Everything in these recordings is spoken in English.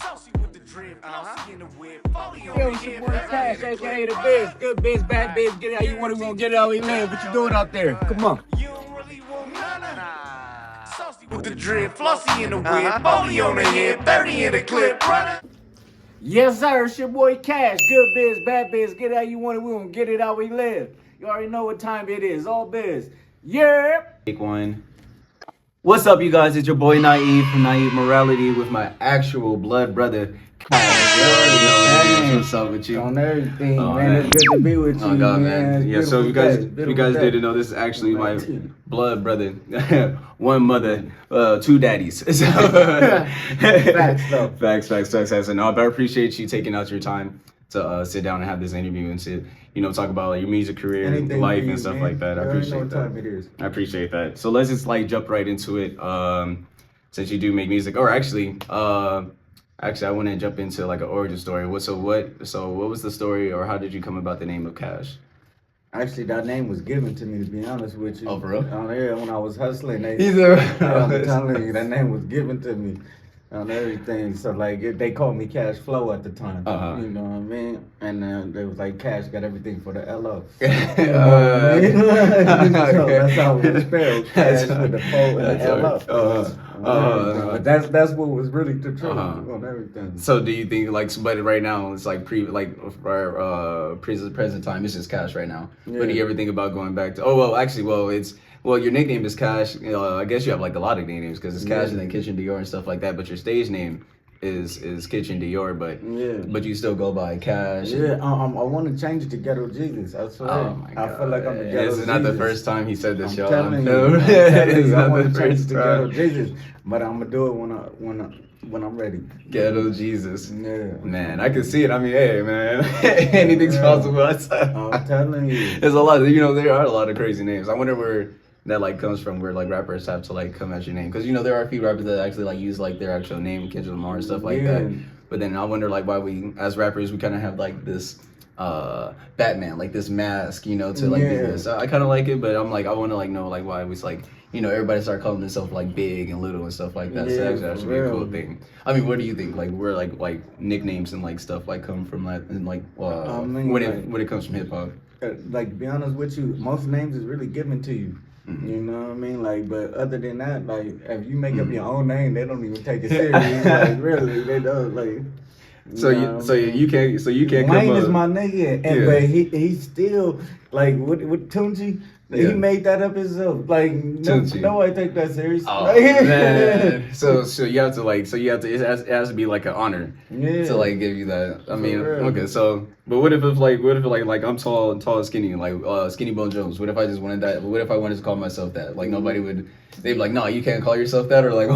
Saucy with the drip, glossy in the whip, folly on Yo, the it's your hip, boy Cash, aka the Biz. Good Biz, bad Biz. Get it how you want it, we gonna get it how we live. What you doing out there? Come on. You don't really want none. Saucy with the drip, flossy in the whip, folly on the hip, 30 in the clip, running. Yes, sir. It's your boy Cash. Good Biz, bad Biz. Get it how you want it, we gonna get it how we live. You already know what time it is. All Biz. Yeah. Take one. What's up, you guys? It's your boy NAIIVE from NAIIVE Morality with my actual blood brother. What's up with you? On everything, Oh, man. It's good to be with you. Oh God, man. man. It's Yeah, so beautiful you guys day. didn't know, this is actually my blood brother. One mother, two daddies. So, Facts, though. Facts. And no, but I appreciate you taking out your time to sit down and have this interview and to, talk about like, your music career, Anything life, for you, and stuff man. like that. I You already know appreciate what that. time it is. I appreciate that. So let's just like jump right into it. Since you do make music, or actually, I want to jump into like an origin story. What was the story, or how did you come about the name of Cash? Actually, that name was given to me, to be honest with you. Oh, for real? Yeah, when I was hustling. I'm Either. telling you, that name was given to me on everything. So, like, they called me Cash Flow at the time. Uh-huh. You know what I mean? And they was like, Cash got everything for the LO. So that's how it was spelled. Cash with the O and the LO. But that's what was really the truth on everything. So do you think like, but right now it's like present time, it's just Cash right now. Yeah. But do you ever think about going back to? Your nickname is Cash. I guess you have like a lot of nicknames because it's Cash and then Kitchen Dior and stuff like that. But your stage name is Kitchen Dior. But you still go by Cash. Yeah, I want to change it to Ghetto Jesus. I swear. Oh my God. I feel like I'm the Ghetto Jesus. This is not the first time he said this, y'all. I'm telling you, I want to change it to Ghetto Jesus, but I'm gonna do it when I'm ready. Ghetto Jesus. Yeah. Man, I can see it. I mean, hey, man, anything's possible. I'm telling you. There's a lot. There are a lot of crazy names. I wonder where that like comes from, where like rappers have to like come at your name, because there are a few rappers that actually like use like their actual name, Kendrick Lamar and stuff like that. But then I wonder like why we as rappers we kind of have like this Batman, like this mask, to like be this. I kind of like it, but I'm like I want to like know like why it was like everybody started calling themselves like big and little and stuff like that. So that should be a cool thing. I mean, what do you think? Like where like nicknames and like stuff like come from that, and like when it comes from hip hop. Like to be honest with you, most names is really given to you. You know what I mean? Like, but other than that, like, if you make up your own name, they don't even take it serious. Like, really, they don't. Like, you can't. Wayne come is up. my nigga, but he's still like with Tunchi. He made that up himself. Like, nobody take that serious. Oh man. So you have to it has to be like an honor to like give you that. I mean, okay. So, but what if I'm tall and skinny, like Skinny Bone Jones? What if I just wanted that? What if I wanted to call myself that? Like nobody would. They'd be like, no, you can't call yourself that, or like.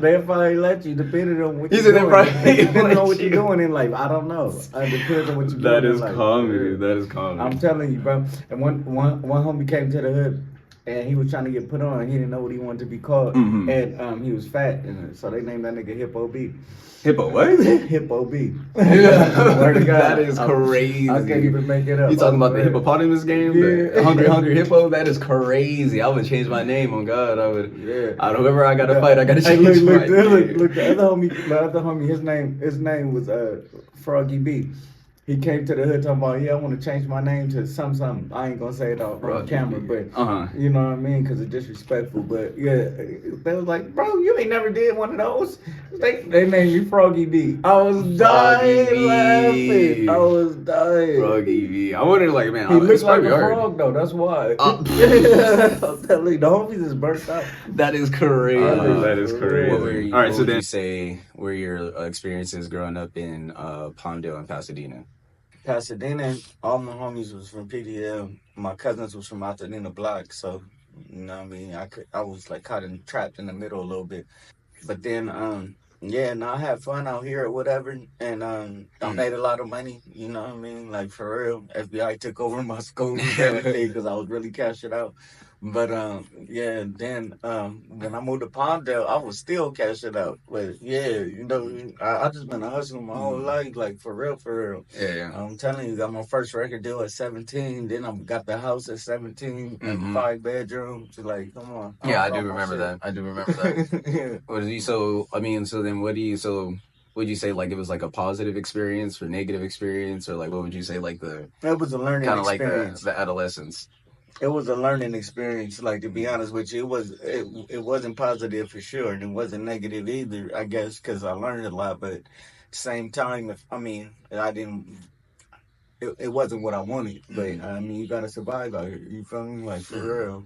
They probably let you, depending on what you're doing. Depending on what you're doing in life. I don't know. It depends on what you're doing. That is comedy. That is comedy. I'm telling you, bro. And one homie came to the hood, and he was trying to get put on. He didn't know what he wanted to be called, and he was fat, and so they named that nigga Hippo B. Hippo what? Hippo B. That is crazy. I can't even make it up. You talking about the hippopotamus game? The hungry hippo? That is crazy. I would change my name on God. I would. Yeah. Whoever I gotta fight, I gotta change my name. Look, the other homie, his name was Froggy B. He came to the hood talking about, I want to change my name to something. I ain't gonna say it on camera, but you know what I mean, because it's disrespectful. But yeah, they was like, bro, you ain't never did one of those. They named me Froggy B. I was dying laughing. I was dying. Froggy B. I wondered, like, man, he looks like a frog though. That's why. I'm telling you, the homies is burnt out. That is crazy. That is crazy. All right, so then, you say were your experiences growing up in Palmdale and Pasadena? Pasadena, all my homies was from PDL. My cousins was from Pasadena block, so you know what I mean. I was like trapped in the middle a little bit, but then I had fun out here or whatever, and I made a lot of money. You know what I mean, like for real. FBI took over my school and everything because I was really cashing out. But then when I moved to Palmdale, I was still cashing out. But I just been hustling my whole life, like for real. Yeah. I'm telling you, got my first record deal at 17. Then I got the house at 17 and 5 bedrooms. Like, come on. Yeah, I do remember that. Yeah. So then what do you would you say like it was like a positive experience or negative experience, or like what would you say like the It was a learning kind of like experience. the adolescence? It was a learning experience. Like, to be honest with you, it wasn't positive for sure, and it wasn't negative either. I guess because I learned a lot, but at the same time, I mean, I didn't. It wasn't what I wanted, but I mean, you gotta survive out here. You feel me? Like, for real.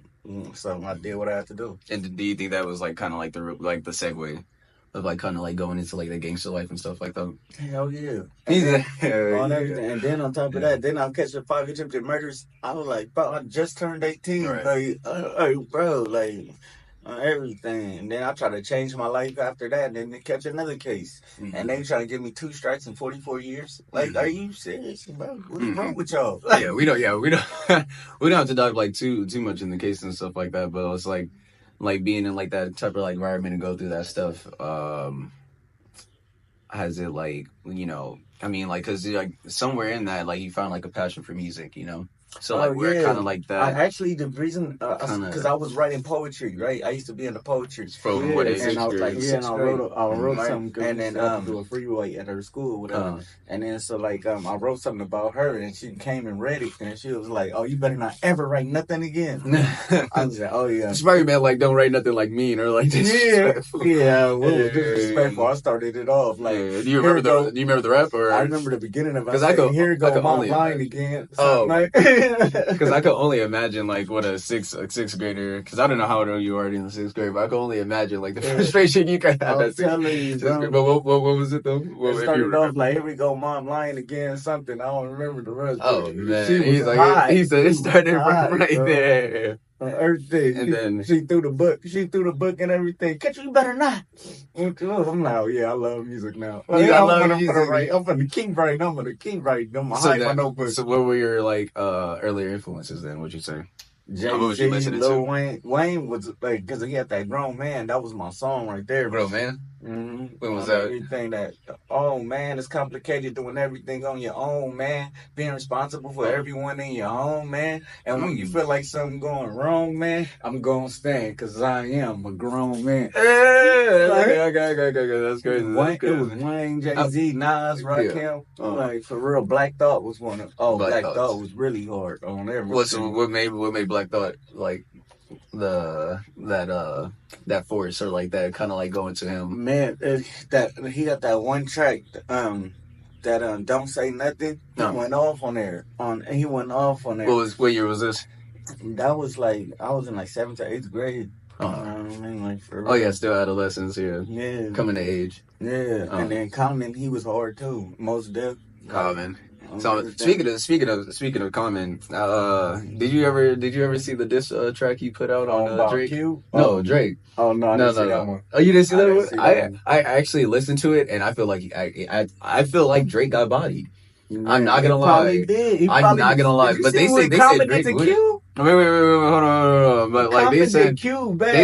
So I did what I had to do. And do you think that was like kind of like the segue of like kind of like going into like the gangster life and stuff like that? Hell yeah. Yeah. And then on top of that, then I'm catching 5 attempted murders. I was like, bro, I just turned 18. Right. Like, bro, like, everything. And then I try to change my life after that, and then they catch another case. And they try to give me 2 strikes in 44 years. Like, are you serious, bro? What's wrong with y'all? Yeah, we don't we don't have to dive like too much in the case and stuff like that, but it's like being in like that type of like environment and go through that stuff, has it like, you know, I mean, like, because like somewhere in that, like, you found like a passion for music, you know, so like we're kind of like that. Actually, the reason because I was writing poetry, right? I used to be in the poetry from what age? And I was like, and I wrote something, and then do a freeway at her school, or whatever. And then so like I wrote something about her, and she came and read it, and she was like, "Oh, you better not ever write nothing again." I was like, "Oh yeah." She probably meant like don't write nothing like mean or like disrespectful. Well, disrespectful. I started it off like. Do you remember the rap or? I remember the beginning of it. Because I go, here go my line again. Oh. Because I could only imagine like what a sixth grader. Because I don't know how old you are in the 6th grade, but I could only imagine like the frustration you could have. I'm telling you, bro. But what was it though? It started off like, here we go, mom lying again, something. I don't remember the rest. Oh man, he said it started right there. Everything. And then she threw the book. She threw the book and everything. Catch you better not. I'm like, oh yeah, I love music now. I love music. I'm from the King Bright. I'm gonna King Bright. I'm gonna hide my notebook. So what were your like earlier influences then? What'd you say? Jay-Z, Lil Wayne. Wayne was like, because he had that Grown Man. That was my song right there. Grown Man? Mm-hmm. When was that? Everything that, oh man, it's complicated doing everything on your own, man. Being responsible for everyone in your home, man. And when you feel like something going wrong, man, I'm going to stand because I am a grown man. Okay, that's crazy. It was Wayne, Jay-Z, Nas, Rakim. Like, for real, Black Thought was one of, Black Thought was really hard on everything. What made Black Thought like that force or like that kind of like going to him? Man, that he got that one track that Don't Say Nothing. He went off on there. He went off on there. What year was this? That was like I was in like 7th or 8th grade. I mean, like for real. Oh yeah, still adolescence. Yeah, coming to age. Yeah, and then Common, he was hard too. Most Def. Common. So speaking of Common, did you ever see the diss track he put out on Drake? No, Drake. Oh no, I didn't see that one. Oh, you didn't see that one? I actually listened to it and I feel like I feel like Drake got bodied. Man, I'm not gonna lie. I'm not gonna lie. But they said Drake won. Wait, hold on. But like they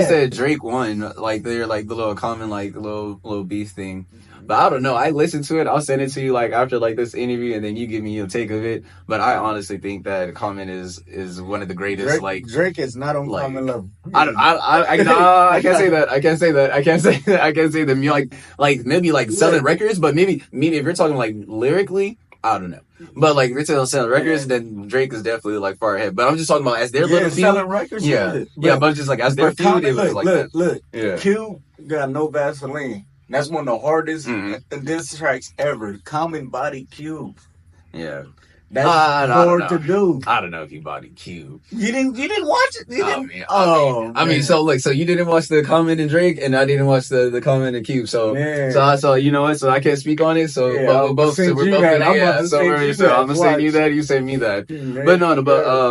said Drake won. Like they're like the little Common like little beef thing. But I don't know. I listened to it. I'll send it to you like after like this interview, and then you give me your take of it. But I honestly think that Common is one of the greatest. Drake is not on Common level. I can't say that. I can't say that. Like maybe like selling records, but maybe if you're talking like lyrically, I don't know. But like if you're selling records, then Drake is definitely like far ahead. But I'm just talking about as their little feud. Selling records. But just like as their feud, it was like that. Look. Q got no Vaseline. That's one of the hardest diss tracks ever. Common body Cube. Yeah. That's hard to do. I don't know if you body Cube. You didn't watch it? I mean, so you didn't watch the Common and Drake, and I didn't watch the Common and Cube. So you know what? So I can't speak on it. So we're both So I'm gonna say you that, you say me that.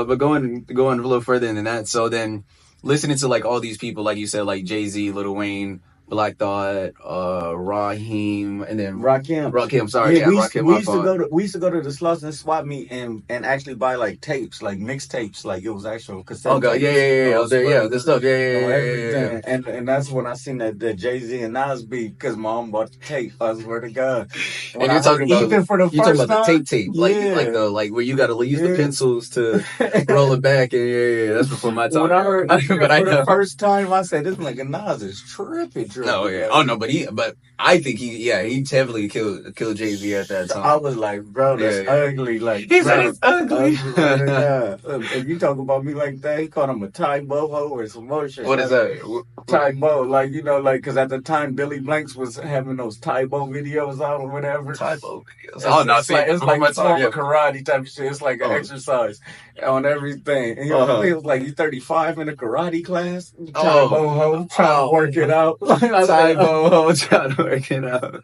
But going a little further than that. So then listening to like all these people, like you said, like Jay-Z, Lil Wayne, Black Thought, Raheem, and then Rakim. Sorry, Rakim. We used to go to the Slauson swap meet and actually buy like tapes, like mixtapes, like it was actual cassette. Oh god, this stuff, And that's when I seen that Jay-Z and Nas beat because mom bought the tape. I swear to God. And you're talking about the tape, like where you got to use the pencils to roll it back, and that's before my time. When I heard, but the first time I said this nigga Nas is tripping. trip. Oh yeah. Oh no, but I think he heavily killed Jay-Z at that time. I was like, bro, that's ugly. Like, he bro, said it's ugly. If you talk about me like that, he called him a Thai boho or some more shit. What is that? Thai bo, like, you know, like, because at the time Billy Blanks was having those Thai bo videos out or whatever. Thai bo videos. It's it's like karate type of shit. It's like an exercise on everything. And he was like, you 35 in a karate class? Thai boho, trying to work it out. Thai boho, trying to work it out.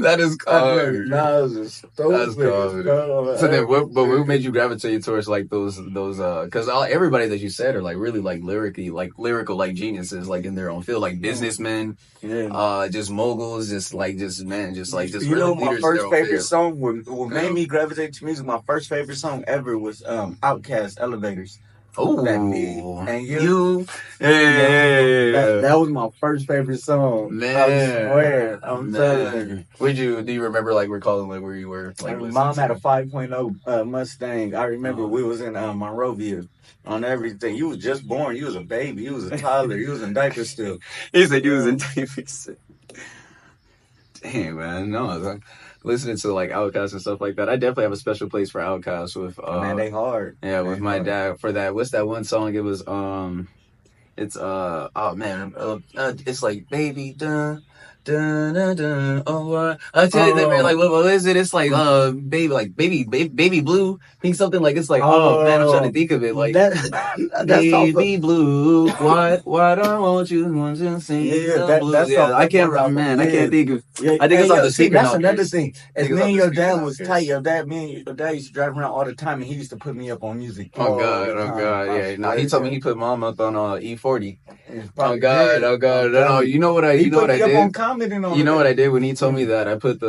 That is cold. That's cold. So then, what made you gravitate towards like those? Because everybody that you said are like really like lyrical like geniuses, like in their own field, like businessmen, just moguls, just you know, my first favorite song, what made me gravitate to music, my first favorite song ever was Outkast, Elevators. Oh, and you. That was my first favorite song. Man, I swear. I'm telling you. Do you remember like recalling like where you were? Like, my mom had a 5.0 Mustang. I remember we was in Monrovia on everything. You was just born. You was a baby. You was a toddler. You was in diapers still. He said you was in diapers. Damn, man. No, listening to like Outkast and stuff like that, I definitely have a special place for Outkast with man, they hard. Yeah, with my dad for that. What's that one song? It was it's it's like baby dun dun dun dun. Oh, I tell you that, man. Like what is it? It's like baby blue. I think something like it's like man, I'm trying to think of it like that's baby blue. Why don't I want to sing? I can't remember, man. I can't think of. I think it's on the secret. That's another thing. As me and your dad was tight, your dad used to drive around all the time, and he used to put me up on music. Oh god, yeah. No, he told me he put mom up on E40. Oh god. No, you know what I did? You know what I did when he told me that? I put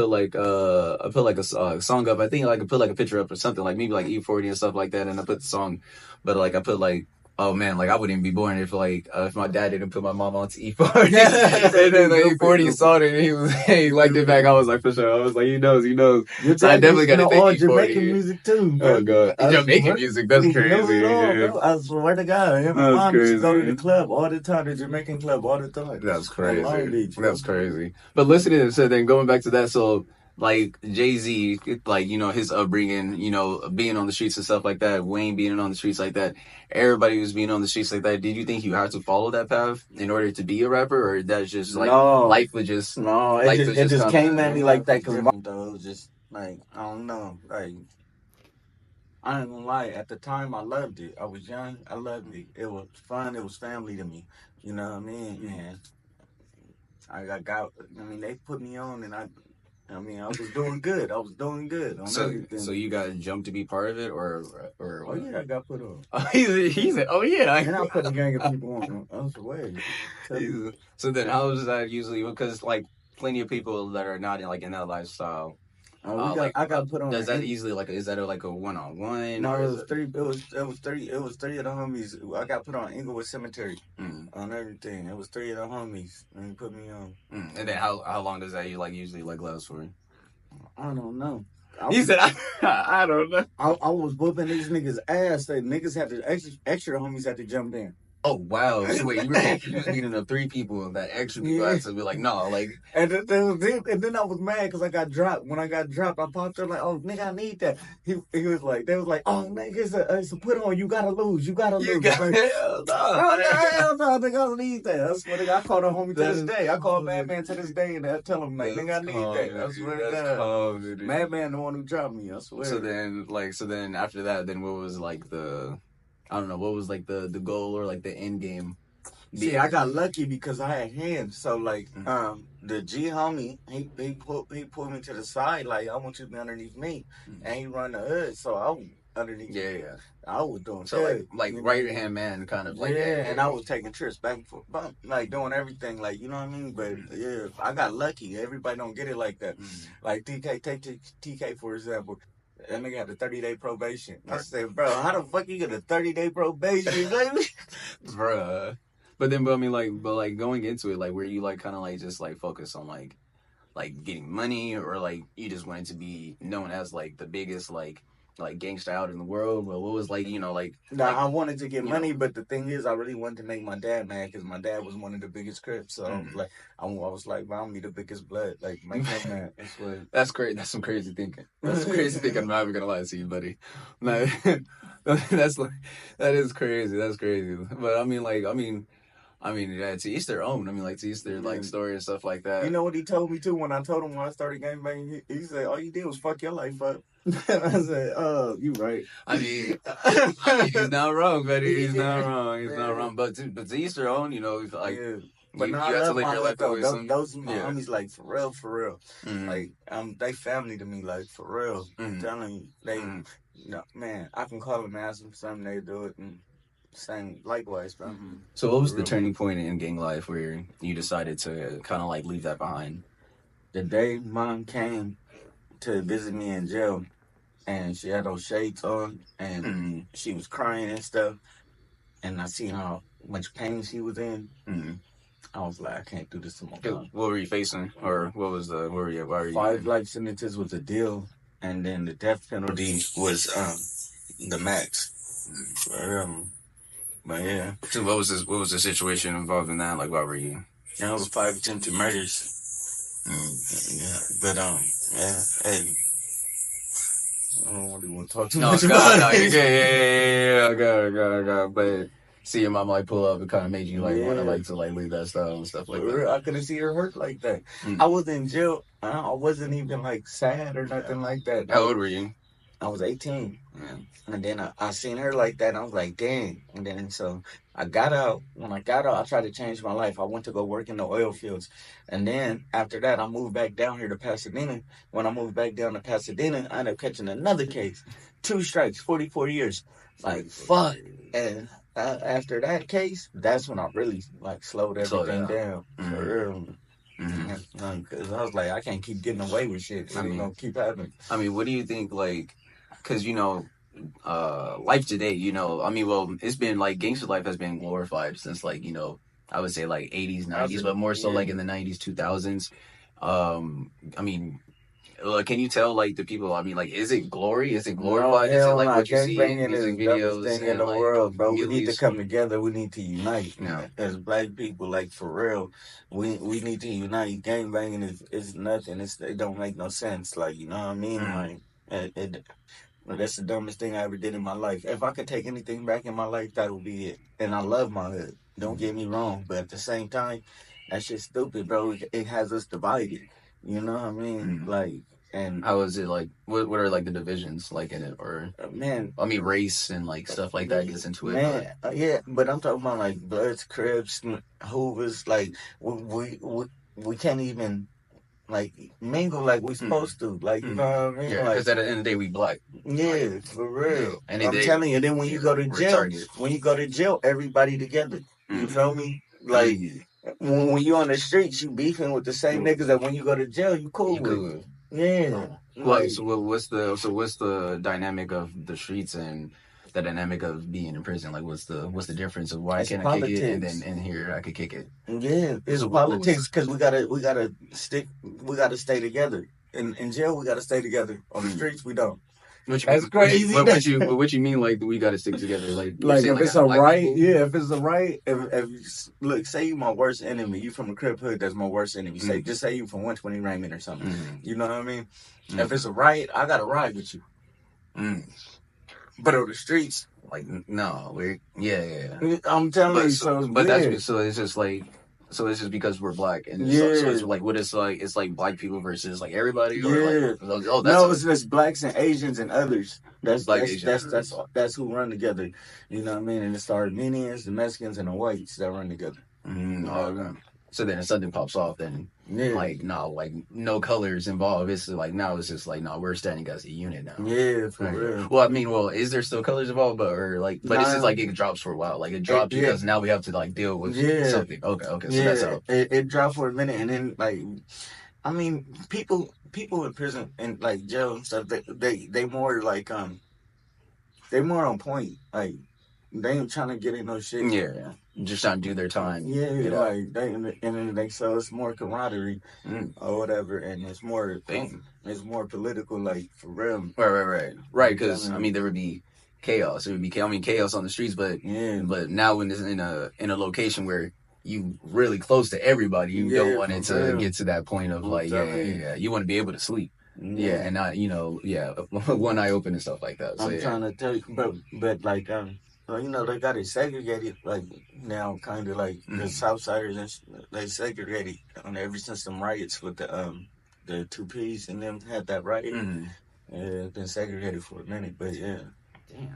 like a song up. I think like I put like a picture up or something like maybe like E40 and stuff like that, and I put the song, but like I put like. Oh man, like I wouldn't even be born if if my dad didn't put my mom onto E40. And then the E40 saw it and he liked it back. I was like, for sure. I was like, he knows. So I definitely got to take E40. Jamaican music too. Oh god, Jamaican music, that's crazy. I swear to God, my mom used to go to the club all the time, the Jamaican club all the time. That's crazy. That's crazy. But listening to then going back to that, so. Like Jay-Z, like, you know, his upbringing, you know, being on the streets and stuff like that, Wayne being on the streets like that, everybody was being on the streets like that. Did you think you had to follow that path in order to be a rapper, or that's just like life was just it just came at me like that because it was just like I don't know, like I ain't gonna lie. At the time, I loved it. I was young. I loved it. It was fun. It was family to me. You know what I mean? And they put me on, and I was doing good. So you got jumped to be part of it, or oh yeah, I got put on. He said, oh yeah, and I put a gang of people on. I was away. So then, how is that usually? Because like plenty of people that are not in that lifestyle. I got put on. Does that easily is that like a one-on-one? No, it was three. It was three of the homies. I got put on Inglewood Cemetery on everything. It was three of the homies, and he put me on. And then how long does that usually last for? I don't know. He said, I don't know. I was whooping these niggas' ass. That niggas had to extra homies had to jump in. Oh wow! So wait, you were meeting up three people that extra people had to be like, no, like. And then I was mad because I got dropped. When I got dropped, I popped up like, oh nigga, I need that. He was like, they was like, oh nigga, it's a put on. You gotta lose. Hell no, nigga, I don't need that. I swear to God, I call a homie to this day. I call Madman to this day and I tell him like, nigga, I need that. I swear to God, Madman the one who dropped me. I swear. So then after that, then what was like I don't know, what was like the goal or like the end game? See, I got lucky because I had hands. So like the G homie, he pulled me to the side like, I want you to be underneath me. And he run the hood, so I was underneath. Yeah. I was doing so good. like right hand man kind of like and I was taking trips back and forth, like doing everything, like, you know what I mean? But yeah, I got lucky. Everybody don't get it like that. Like TK, take TK for example. That nigga had a 30-day probation. I said, bro, how the fuck you get a 30-day probation, baby? Bruh. But I mean, like going into it, like, were you like kind of like just like focused on like getting money, or like you just wanted to be known as like the biggest like like gangsta out in the world? Well, what was like, you know, like? Nah, like, I wanted to get money, but the thing is, I really wanted to make my dad mad because my dad was one of the biggest Crips. So I was like, I was like, "Bro, I'm be the biggest blood, like make him mad." That's what. That's great. That's some crazy thinking. That's some crazy thinking. I'm not even gonna lie to you, buddy. No, that's like that is crazy. That's crazy. But I mean, yeah, to each their own. I mean, like to each their like story and stuff like that. You know what he told me too when I told him when I started gangbanging? He said, "All you did was fuck your life up." And I said, "Oh, you right." I mean, he's not wrong, buddy. He's not wrong. He's not wrong. But to each their own. You know, like. But you I have to love live my your life though. the way Those are my homies, like for real. Mm-hmm. Like they family to me, like for real. I'm telling you, they, you know, man, I can call them, ask them something, they do it, and same likewise, bro. So, what was the turning point in gang life where you decided to kind of like leave that behind? The day Mom came to visit me in jail, and she had those shades on, and she was crying and stuff, and I seen how much pain she was in. I was like, I can't do this to my mom. What were you facing, or what was the? Why were you? 5 life sentences was the deal, and then the death penalty was the max. But yeah. So what was this? What was the situation involved in that? Like, why were you? That was 5 attempted murders. Yeah, but yeah, hey. I don't really want to talk too much about it. Yeah. I got. But see your mom like pull up, it kind of made you like want to like leave that style and stuff like that. I couldn't see her hurt like that. I was in jail. I wasn't even like sad or nothing like that. How old were you? I was 18. Yeah. And then I seen her like that, and I was like, dang. And then so I got out. When I got out, I tried to change my life. I went to go work in the oil fields. And then after that, I moved back down here to Pasadena. When I moved back down to Pasadena, I ended up catching another case. 2 strikes, 44 years. Like, fuck. And after that case, that's when I really like slowed everything down. For real. Because I was like, I can't keep getting away with shit. It's gonna keep happening. I mean, what do you think, like, because, you know, life today, you know, I mean, well, it's been like gangster life has been glorified since like, you know, I would say like 80s, 90s, but more so like in the 90s, 2000s. I mean, can you tell like the people, I mean, like, is it glory? Is it glorified? Is it like what you see in music videos? Thing in the world, bro. We need to come together. We need to unite. As black people, like for real, we need to unite. Gangbanging is nothing. It don't make no sense. Like, you know what I mean? Like that's the dumbest thing I ever did in my life. If I could take anything back in my life, that would be it. And I love my hood. Don't get me wrong, but at the same time, that shit's stupid, bro. It has us divided. You know what I mean? Like, and how is it like? What are like the divisions like in it, or man? I mean, race and like stuff like that gets into it. Man, yeah, but I'm talking about like Bloods, Crips, Hoovers. Like we can't even like mingle like we supposed to. Like, you know what I mean? Yeah, because at the end of the day, we black. Yeah, for real. And I'm telling you, then when you go to jail, everybody together. You feel me? Like when you on the streets, you beefing with the same niggas that when you go to jail, you cool with. Yeah. Like, so what's the dynamic of the streets and the dynamic of being in prison? Like, what's the difference of why can't I kick it and then in here I could kick it? Yeah, it's politics because we gotta stay together. In jail, we gotta stay together. On the streets, we don't. That's crazy. What you mean? Like, we gotta stick together? Like if it's a right, if it's a right. If look, say you my worst enemy, you from a Crip hood, that's my worst enemy. Just say you from 120 Raymond or something. You know what I mean? If it's a right, I gotta ride with you. But on the streets, like, no, yeah. I'm telling you, so it's just like. So it's just because we're black, and so it's like what it's like black people versus like everybody. Or it's just blacks and Asians and others. That's who run together. You know what I mean? And it's the Armenians, the Mexicans, and the whites that run together. Okay. So then if something pops off, then no colors involved. It's like now it's just like we're standing as a unit now. Yeah, for real. Well, I mean, is there still colors involved, but it's just like it drops for a while. Like it drops because now we have to like deal with something. Okay. So that's how it dropped for a minute, and then like, I mean, people in prison and like jail and stuff, they more like they more on point. Like ain't trying to get in no shit. Yeah, just trying to do their time. Yeah, like they so it's more camaraderie or whatever, and it's more political, like for real. Right. Because I mean, there would be chaos. It would be chaos on the streets, but now when it's in a location where you really close to everybody, you don't want it to get to that point of like you want to be able to sleep. Yeah, and not one eye open and stuff like that. So, I'm trying to tell you, but like well, they got it segregated like now, kind of like the Southsiders, they segregated ever since them riots with the 2Ps and them had that riot. It's been segregated for a minute, but yeah. Damn.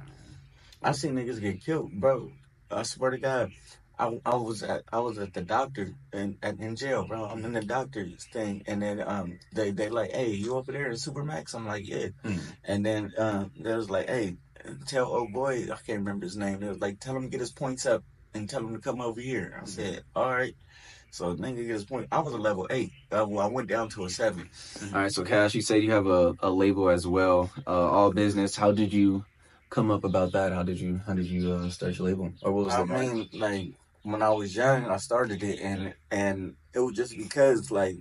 I seen niggas get killed, bro. I swear to God. I was at the doctor in jail, bro. I'm in the doctor's thing, and then they like, hey, you over there in Supermax? I'm like, yeah. And then they was like, hey, tell old boy, I can't remember his name. They was like, tell him to get his points up and tell him to come over here. I said, all right. So nigga get his point. I was a level 8. I went down to a 7. All right. So Cash, you said you have a label as well, All Business. How did you come up about that? How did you start your label? Or what was the mean, like, when I was young, I started it, and it was just because, like,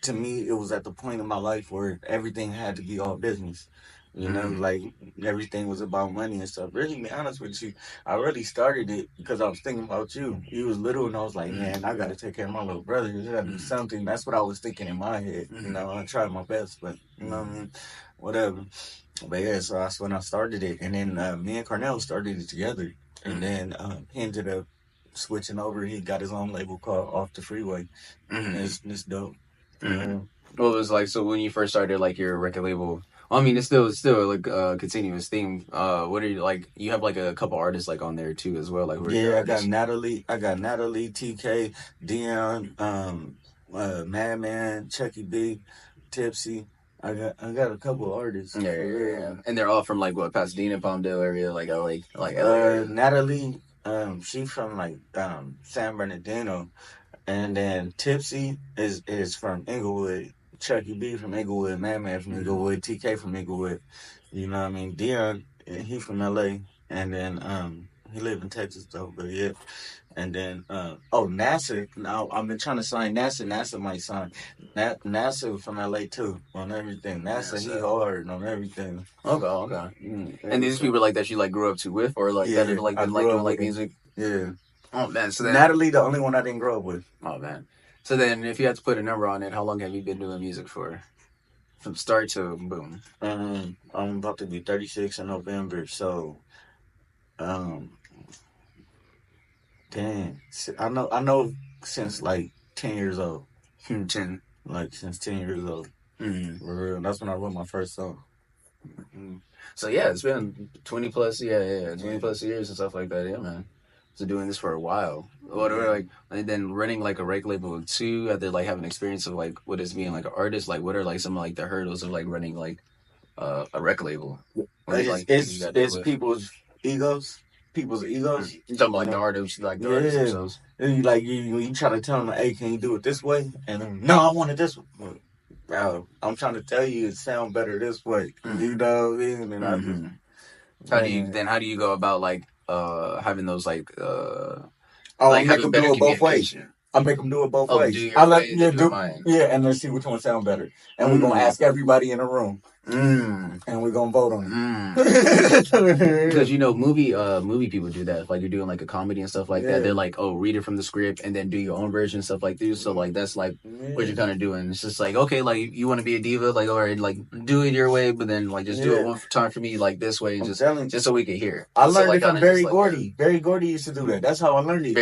to me, it was at the point in my life where everything had to be all business. Like, everything was about money and stuff. Really, to be honest with you, I really started it because I was thinking about you. You was little, and I was like, man, I got to take care of my little brother. I got to do something. That's what I was thinking in my head. I tried my best, but, you know what I mean? Whatever. But, yeah, so that's when I started it. And then me and Carnell started it together. And then he ended up switching over. He got his own label called Off the Freeway. It's dope. Well, it was like, so when you first started like your record label, I mean, it's still like a continuous theme. What are you like? You have like a couple artists like on there too as well. Like, I got Natalie, TK, Dion, Madman, Chucky B, Tipsy. I got a couple artists. Yeah. And they're all from like what, Pasadena, Palmdale area, like LA. Natalie. She from like San Bernardino, and then Tipsy is from Inglewood. Chucky B from Inglewood, Madman from Inglewood, TK from Inglewood. You know what I mean? Dion, he from LA, and then he live in Texas though, but yeah. And then NASA. Now I've been trying to sign NASA. NASA might sign. NASA from LA too on everything. NASA he hard on everything. Okay. And these people like that you like grew up to with, or like that are like been like doing like music. Yeah. Oh man. So then Natalie, the only one I didn't grow up with. Oh man. So then, if you had to put a number on it, how long have you been doing music for? From start to boom. I'm about to be 36 in November, so dang. I know since like 10 years old. 10. Like since 10 years old. For real. That's when I wrote my first song. So yeah, it's been 20 plus, 20 plus years and stuff like that. Yeah, man. So doing this for a while. What are like, and then running like a record label too, after like having experience of like what is being like an artist, like what are like some of like the hurdles of like running like a record label? It's people's egos. You talking about like the artists, like the artists themselves. And you try to tell them, hey, can you do it this way? And then, no, I want it this way. Bro, I'm trying to tell you it sound better this way. You know what I mean? And how do you go about like having those like I make them do it both ways. I make them do it both ways. And let's see which one sound better. And we're gonna ask everybody in the room. And we're gonna vote on it. Because movie people do that. Like you're doing like a comedy and stuff like that. They're like, oh, read it from the script and then do your own version and stuff like this. So like that's like what you're kind of doing. It's just like, okay, like you want to be a diva, like all right, like do it your way, but then like just do it one time for me, like this way, just so we can hear. I learned it from Barry Gordy. Barry Gordy used to do that. That's how I learned it.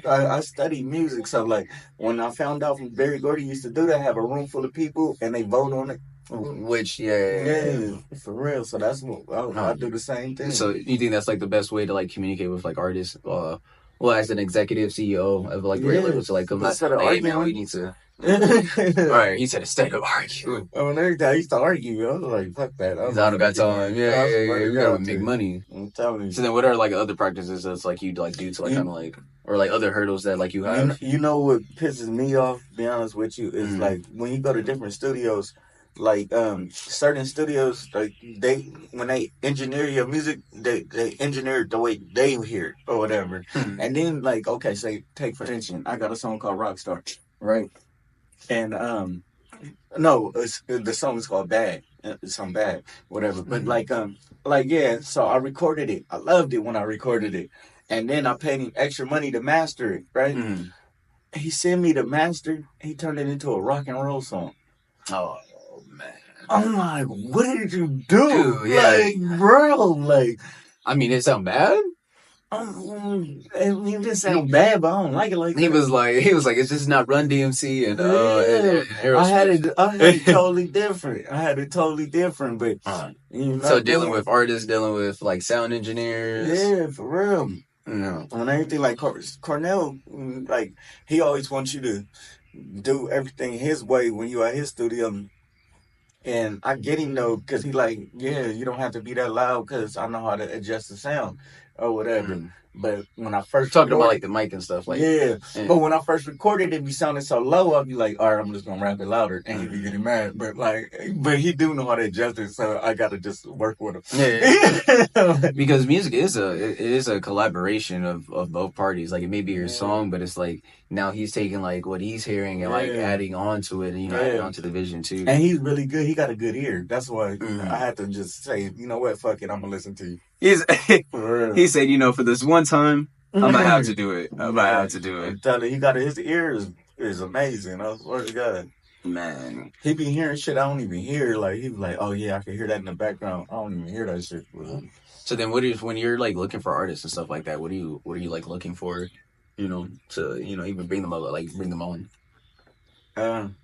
I studied music, so like when I found out from Barry Gordy used to do that, have a room full of people and they vote on it. Which for real. So that's what I do the same thing. So you think that's like the best way to like communicate with like artists? Well, as an executive CEO of like great labels to like come out, like, hey man, we need to. All right, he said instead of arguing. Every day I used to argue. I was like, fuck that. I don't got time. We gotta make money. I'm telling you. So then, what are like other practices that's like you like do to like kind of like, or like other hurdles that like you have? You know what pisses me off? To be honest with you, is like when you go to different studios. like certain studios, like when they engineer your music, they engineer it the way they hear it or whatever. And then like, okay, say take for instance, I got a song called Rockstar, right? And no, the song is called Bad. It's some bad, whatever. But like yeah. So I recorded it. I loved it when I recorded it, and then I paid him extra money to master it. Right? He sent me the master. He turned it into a rock and roll song. Oh man. I'm like, what did you do? Dude, yeah. Like, bro, like, I mean, it sound bad. I mean, it just sound bad, but I don't like it like that. He was like, it's just not Run DMC and I had it totally different. But you know, so dealing with artists, dealing with like sound engineers. Yeah, for real. No. On everything like Cornell, like he always wants you to do everything his way when you at his studio. And I get him though, because he like, yeah, you don't have to be that loud because I know how to adjust the sound or whatever. But when I first talking about like the mic and stuff, like but when I first recorded it, be sounding so low, I'd be like, all right, I'm just gonna rap it louder, and he'd be getting mad. But he do know how to adjust it, so I gotta just work with him. Yeah. Because music is a collaboration of both parties. Like it may be your song, but it's like now he's taking like what he's hearing and like adding on to it, and you know, adding on to the vision too. And he's really good. He got a good ear. That's why I had to just say, you know what, fuck it, I'm gonna listen to you. He said, you know, for this one time, I'm gonna have to do it. I'm telling you, his ear is amazing. I swear to God. Man. He be hearing shit I don't even hear. Like he be like, oh yeah, I can hear that in the background. I don't even hear that shit. So then when you're like looking for artists and stuff like that, what are you like looking for, you know, to, you know, even bring them up, like bring them on?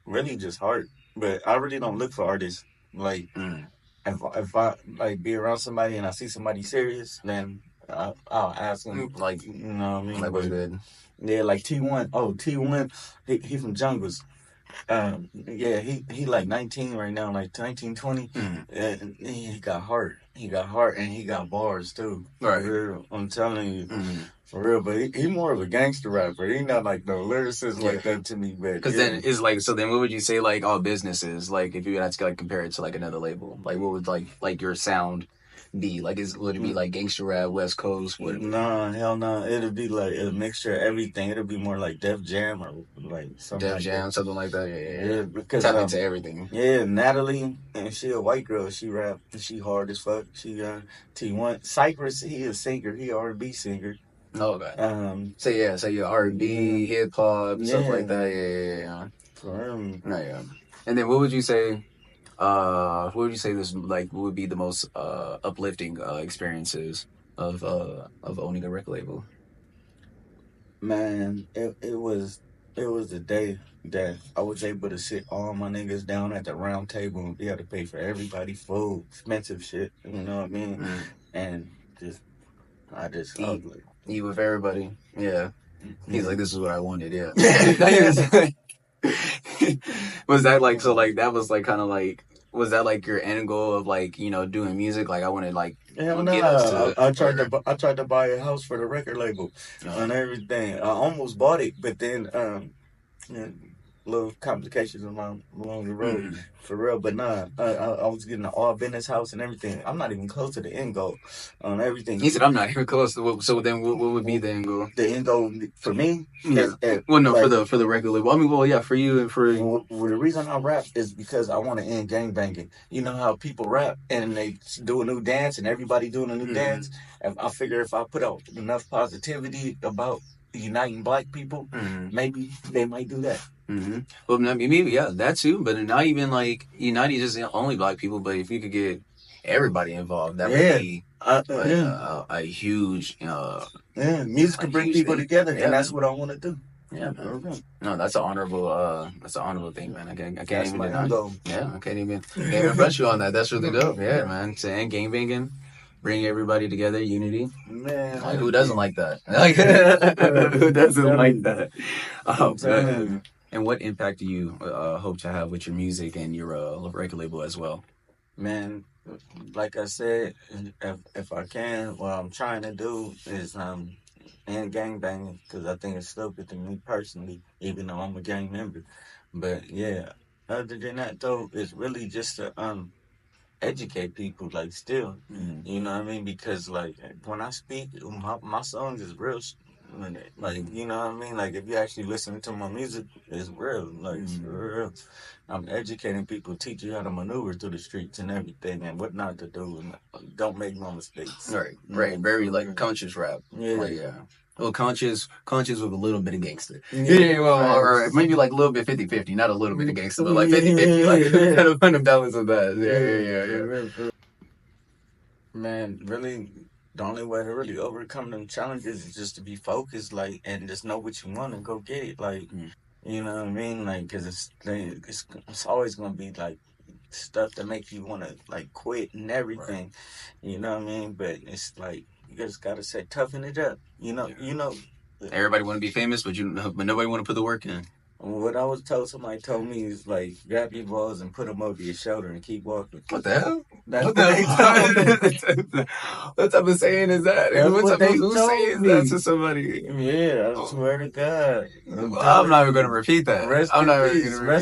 Really just heart. But I really don't look for artists. Like if I like be around somebody and I see somebody serious, then I'll ask them, like, you know what I mean? Like, what's good? Yeah, like T1. Oh, T1, he from Jungles. Yeah, he like 19 right now, like 19, 20. And he got heart. He got heart and he got bars too. Right. For real. I'm telling you. For real, but he more of a gangster rapper. He not like no lyricist like that to me. Because then it's like, so then what would you say like all businesses, like if you had to like compare it to like another label, like what would like your sound be? Like would it be like gangster rap, West Coast? Nah, hell no. It'll be like a mixture of everything. It'll be more like Def Jam or like something. Def Jam, something like that. Yeah, because tap into everything. Yeah, Natalie, and she a white girl. She rap. She hard as fuck. She T1. Cypress, he a singer. He R&B singer. Oh, okay. So your R&B, hip hop, stuff like that. Yeah. For him. No, yeah. And then what would you say? What would you say this like would be the most uplifting experiences of owning a record label? Man, it was the day that I was able to sit all my niggas down at the round table and be able to pay for everybody food, expensive shit. You know what I mean? And I just eat with everybody. Yeah. He's like, this is what I wanted. Yeah. Was that like, so like that was like kind of like, was that like your end goal of like, you know, doing music? Like I wanted like, hell no. I tried to buy a house for the record label and everything. I almost bought it, but then little complications along the road, for real. But nah, I was getting an all business house and everything. I'm not even close to the end goal on everything. He said, I'm not even close to. So then, what would be the end goal? The end goal for me? Yeah. Well, no, like, for the record label. I mean, well, yeah, for you and for. Well, the reason I rap is because I want to end gangbanging. You know how people rap and they do a new dance and everybody doing a new dance. I figure if I put out enough positivity about uniting black people, maybe they might do that. Well, I mean, maybe that too, but not even like uniting just only black people. But if you could get everybody involved, that would be a huge. Music can bring people together, and that's what I want to do. Yeah, man. No, that's an honorable thing, man. I can't even deny. Yeah, I can't even brush you on that. That's really dope. Yeah, man. Saying gangbanging. Bring everybody together, unity. Man, like, who doesn't like that? Like, who doesn't like that? Man. And what impact do you hope to have with your music and your record label as well? Man, like I said, if I can, what I'm trying to do is end gangbanging, because I think it's stupid to me personally, even though I'm a gang member. But yeah, other than that, though, it's really just to educate people, like, still, you know what I mean? Because, like, when I speak, my songs is real, like, you know what I mean? Like, if you actually listen to my music, it's real, like, for real. I'm educating people, teach you how to maneuver through the streets and everything, and what not to do, and don't make no mistakes. Right. Very, like, conscious rap. Yeah. Like, yeah. Well, conscious with a little bit of gangster. Yeah, well, or maybe like a little bit 50-50, not a little bit of gangster, but like 50-50, like kind of find a balance of that. Yeah. Man, really, the only way to really overcome them challenges is just to be focused, like, and just know what you want and go get it, like, you know what I mean? Like, because it's always gonna be like stuff that make you want to like quit and everything, you know what I mean? But it's like you just gotta say toughen it up, you know. Everybody want to be famous, but nobody want to put the work in. What I was told, somebody told me is like grab your balls and put them over your shoulder and keep walking. What the hell? What type of saying is that? Who saying that to somebody? Yeah, I swear to God. I'm not even gonna repeat that. Rest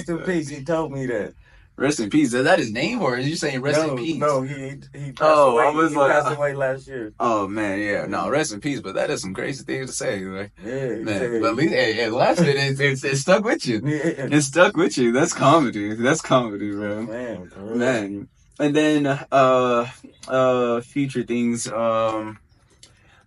in peace. He told me that. Rest in peace. Is that his name, or is you saying rest in peace? No, he passed away. He passed away last year. Oh man, yeah. No, rest in peace. But that is some crazy things to say, like, yeah, man. But at least, hey, last bit, it stuck with you. Yeah. It stuck with you. That's comedy. That's comedy, man. Man. And then, future things.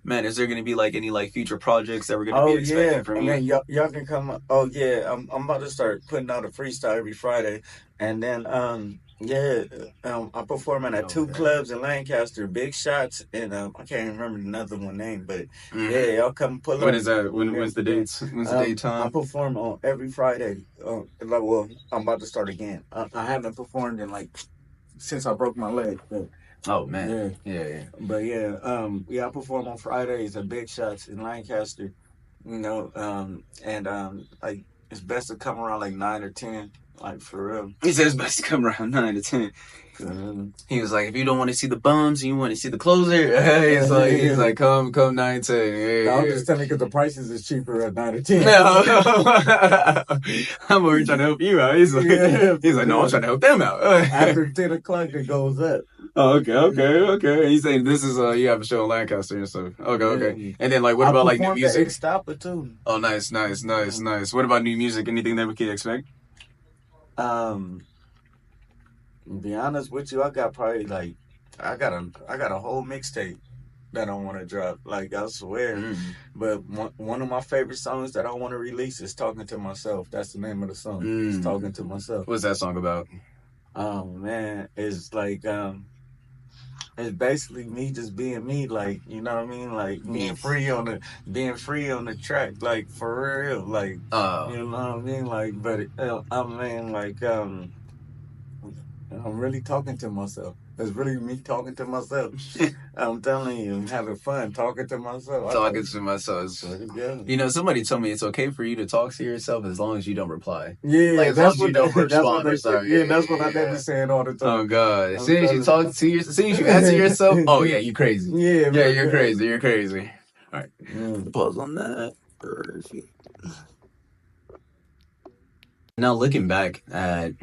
Man, is there gonna be like any like future projects that we're gonna be expecting from you? Man, y'all can come up. Oh yeah, I'm about to start putting out a freestyle every Friday, and then I'm performing at two clubs in Lancaster, Big Shots, and I can't remember another one name, but yeah, y'all come pull up. When is that? When's the dates? When's the date time? I perform on every Friday. Well, I'm about to start again. I haven't performed in like since I broke my leg. But, oh man, yeah. But I perform on Fridays at Big Shots in Lancaster, you know, like it's best to come around like 9 or 10, like for real. He says it's best to come around 9 to 10. He was like, if you don't want to see the bums, you want to see the closer. He's like, come 9 10. Yeah, I'm just telling you because the prices is cheaper at 9 or 10. No. I'm already trying to help you out. He's like, no, I'm trying to help them out. After 10 o'clock, it goes up. Oh, okay. He's saying this is you have a show in Lancaster and stuff. Okay. And then like, what about like new music? Stopper too. Oh, nice. What about new music? Anything that we could expect? To be honest with you, I got probably like I got a whole mixtape that I want to drop. Like I swear, but one of my favorite songs that I want to release is "Talking to Myself." That's the name of the song. It's "Talking to Myself." What's that song about? Oh man, it's like it's basically me just being me, like, you know what I mean, like being free on the track, like for real, like you know what I mean, like. But I mean, like I'm really talking to myself. It's really me talking to myself. I'm telling you, I'm having fun talking to myself. You know, somebody told me it's okay for you to talk to yourself as long as you don't reply. Yeah, like, as long as you don't respond or something. Yeah, that's what I be saying all the time. Oh God! As soon as you talk to yourself, as soon as you answer yourself, oh yeah, you crazy. Yeah, you're crazy. You're crazy. All right, pause on that. Now looking back at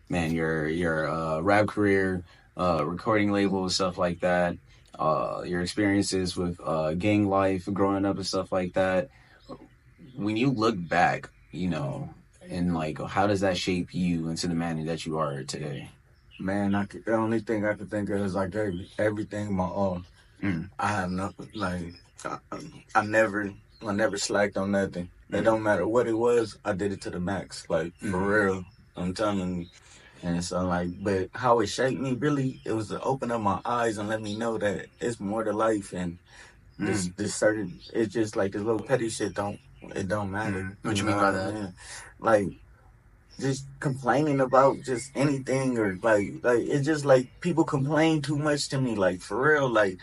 man, your rap career, recording labels, stuff like that, your experiences with gang life, growing up and stuff like that. When you look back, you know, and like, how does that shape you into the man that you are today? Man, the only thing I could think of is I gave everything my all. I have nothing, like, I never slacked on nothing. It don't matter what it was, I did it to the max, like, for real. I'm telling you. And so, like, but how it shaped me, really, it was to open up my eyes and let me know that it's more to life. And this certain, it's just like this little petty shit don't matter. What you mean by that? Man? Like, just complaining about just anything, or like it's just like people complain too much to me, like, for real. Like,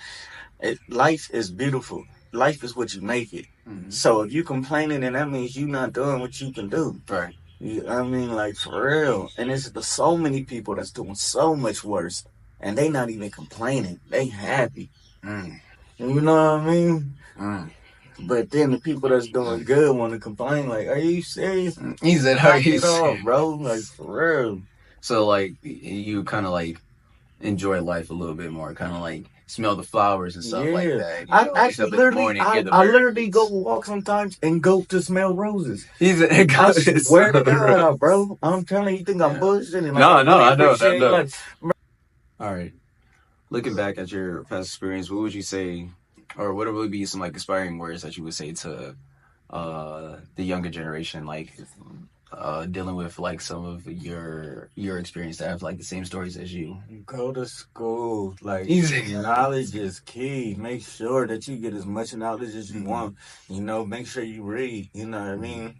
life is beautiful. Life is what you make it. So if you complaining, then that means you not doing what you can do. Right. You know what I mean? Like, for real. And it's so many people that's doing so much worse, and they not even complaining. They happy. You know what I mean? But then the people that's doing good want to complain, like, "Are you serious?" He said, "Are you Knock it off, serious?" bro? Like, for real. So like you kind of like enjoy life a little bit more, kind of like smell the flowers and stuff like that. I actually literally go walk sometimes and go to smell roses. I swear to God, bro. I'm telling you, you think I'm bullshitting? Like, I know. Like, all right. Looking back at your past experience, what would you say, or what would be some like inspiring words that you would say to the younger generation, like dealing with like some of your experience that have like the same stories as you? Go to school. Like, knowledge is key. Make sure that you get as much knowledge as you want. You know, make sure you read. You know what I mean?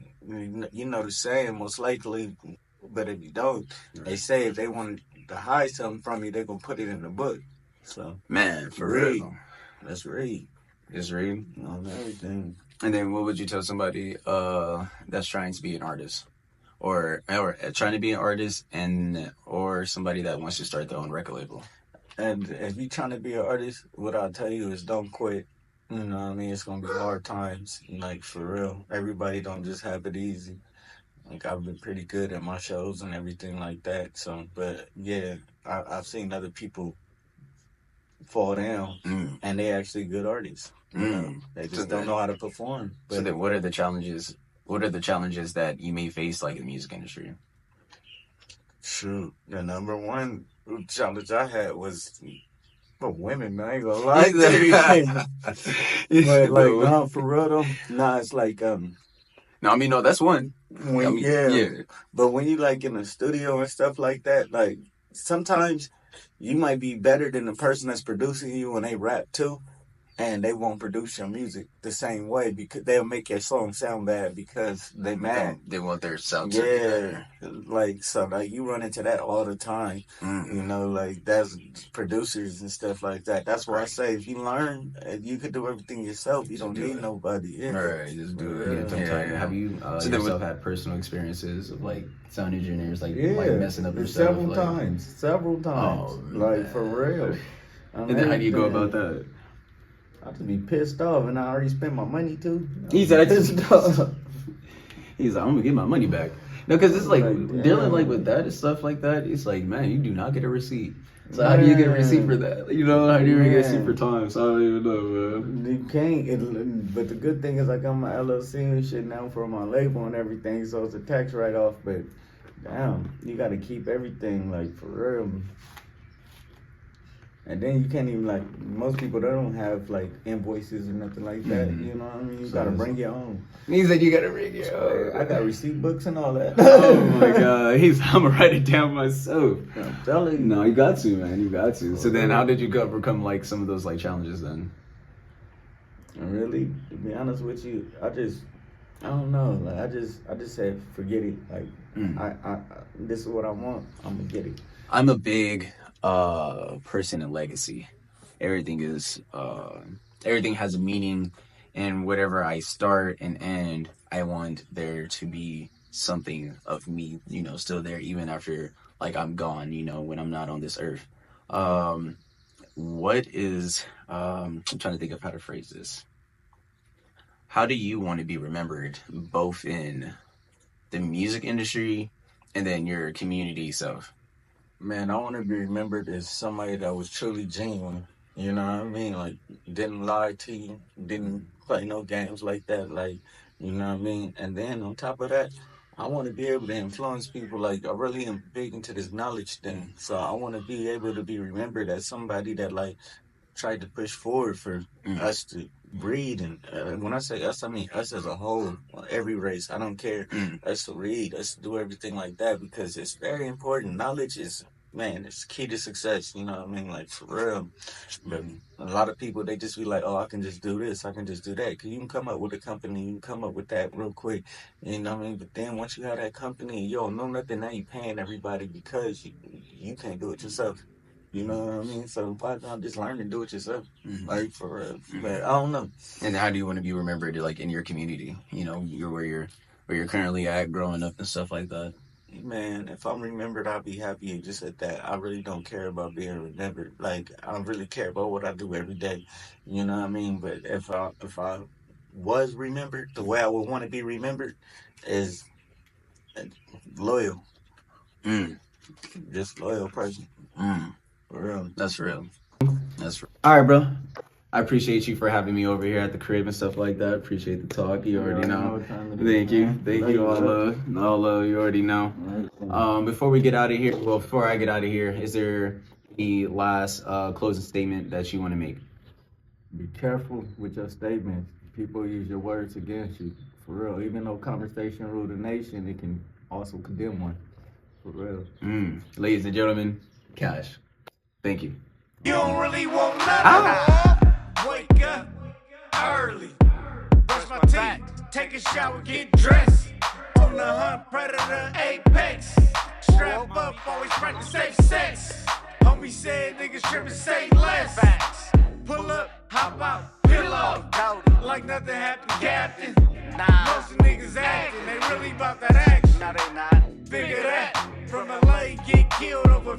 You know the saying, most likely, but if you don't, they say if they want to hide something from you, they're going to put it in the book. So, man, for real. Let's read. Just read on everything. And then what would you tell somebody that's trying to be an artist? Or trying to be an artist or somebody that wants to start their own record label? And if you're trying to be an artist, what I'll tell you is don't quit. You know what I mean? It's going to be hard times. Like, for real. Everybody don't just have it easy. Like, I've been pretty good at my shows and everything like that. So, but yeah, I've seen other people fall down and they actually good artists. You know? They just don't know how to perform. But, so then what are the challenges? What are the challenges that you may face like in the music industry? Shoot, the number one challenge I had was for women, man. I ain't gonna lie to you. But like, no, for real though. Nah, it's like no, I mean, no, that's one. Yeah. But when you like in the studio and stuff like that, like sometimes you might be better than the person that's producing you when they rap too. And they won't produce your music the same way because they'll make your song sound bad because they mad. They want their sound. Yeah, like so, like you run into that all the time. You know, like that's producers and stuff like that. That's why I say if you learn, you could do everything yourself. You don't need nobody. Yeah. Right, just do it. Yeah. Have you yourself had personal experiences of like sound engineers like messing up your stuff? Several times. Oh, like for real. And then how do you go about that? I just be pissed off, and I already spent my money too. He said, "I just off." He's like, "I'm gonna get my money back." No, because it's like dealing like with that and stuff like that. It's like, man, you do not get a receipt. So how do you get a receipt for that? You know, how do you get a receipt for time? So I don't even know, man. You can't. But the good thing is I got my LLC and shit now for my label and everything, so it's a tax write-off. But damn, you got to keep everything like for real. And then you can't even like most people they don't have like invoices or nothing like that. You know what I mean? You gotta bring your own. He said you gotta bring your own. I got receipt books and all that. Oh my god, I'm gonna write it down myself. I'm telling you. No, you got to, man. You got to. So then, how did you overcome like some of those like challenges then? Really, to be honest with you, I don't know. Like I just said forget it. Like I this is what I want. I'm gonna get it. I'm a big person in legacy. Everything has a meaning, and whatever I start and end, I want there to be something of me, you know, still there even after like I'm gone, you know, when I'm not on this earth. What is I'm trying to think of how to phrase this. How do you want to be remembered both in the music industry and then your community self? Man, I want to be remembered as somebody that was truly genuine. You know what I mean? Like, didn't lie to you, didn't play no games like that. Like, you know what I mean? And then on top of that, I want to be able to influence people. Like, I really am big into this knowledge thing. So I want to be able to be remembered as somebody that, like, tried to push forward for us to read. And when I say us, I mean us as a whole, every race. I don't care. Us to read, us to do everything like that because it's very important. Knowledge is, man, it's key to success. You know what I mean? Like, for real. But a lot of people, they just be like, oh, I can just do this. I can just do that. Because you can come up with a company. You can come up with that real quick. You know what I mean? But then once you have that company, you don't know nothing. Now you paying everybody because you can't do it yourself. You know what I mean? So why not just learn to do it yourself? Like, for real. But I don't know. And how do you want to be remembered, like, in your community? You know, where you're currently at, growing up and stuff like that. Man, if I'm remembered, I'll be happy just at that. I really don't care about being remembered. Like, I really care about what I do every day. You know what I mean? But if I was remembered, the way I would want to be remembered, is loyal. Just loyal person. For real. That's real. That's real. All right, bro. I appreciate you for having me over here at the crib and stuff like that. Appreciate the talk. You already know. Thank you. Thank you. All love. All love. You already know. Before we get out of here, well, before I get out of here, is there any last closing statement that you want to make? Be careful with your statements. People use your words against you. For real. Even though conversation rule the nation, it can also condemn one. For real. Ladies and gentlemen, Cash. Thank you. You don't really want nothing. Wake up early, brush my teeth, take a shower, get dressed. On the hunt, predator, apex. Strap up, always practice safe sex. Homie said niggas trippin', say less. Pull up, hop out, peel off, like nothing happened, Captain. Most of niggas acting, they really about that action. No, they not. Figure that, from LA, get killed over